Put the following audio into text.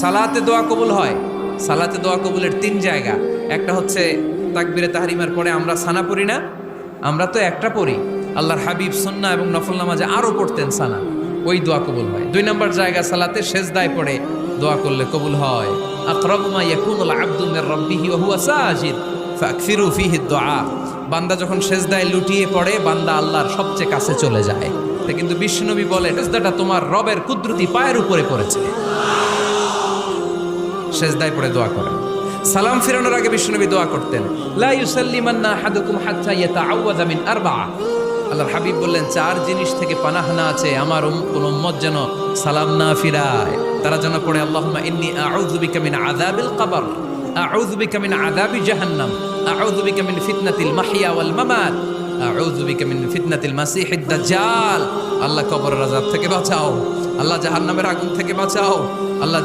সালাতে দোয়া কবুল হয়। সালাতে দোয়া কবুলের 3 জায়গা। একটা হচ্ছে তাকবীরে তাহরিমার পরে আমরা সানা পড়ি না, আমরা তো একটা পড়ি। আল্লাহর হাবিব সুন্নাহ এবং নফল নামাজে আরো পড়তেন সানা, ওই দোয়া কবুল হয়। 2 নম্বর জায়গা সালাতে সেজদায় পড়ে দোয়া করলে কবুল হয়। আকরাবু মা ইয়াকুনুল আবদু মির রাব্বিহি ওয়া হুয়া সাজিদ ফাকসিরু ফিহি দুআ। বান্দা যখন সেজদায় লুটিয়ে পড়ে, বান্দা আল্লাহর সবচেয়ে কাছে চলে যায়। তা কিন্তু বিশ্বনবী বলে, সেজদাটা তোমার রবের কুদরতি পায়ের উপরে পড়েছে। সেজদায় পড়ে দোয়া করেন। সালাম ফিরানোর আগে বিশ্বনবী দোয়া করতেন, লা ইউসাল্লিমান্না আহাদুকুম হাত্তা ইয়াতাআওয়াযা মিন আরবা'a। আল্লাহর হাবিব বললেন, 4 জিনিস থেকে পানাহ না আছে আমার কোন উম্মত যেন সালাম না ফিরায়। তারা যেন পড়ে, আল্লাহুম্মা ইন্নী আউযু বিকা মিন আযাবিল কবর, আউযু বিকা মিন আযাবি জাহান্নাম, আউযু বিকা মিন ফিতনাতিল মাহইয়া ওয়াল মামাত, আউযু বিকা মিন ফিতনাতিল মাসিহিদ দাজ্জাল। আল্লাহ কবরের আযাব থেকে বাঁচাও, আল্লাহ জাহান্নামের আগুন থেকে বাঁচাও, আল্লাহ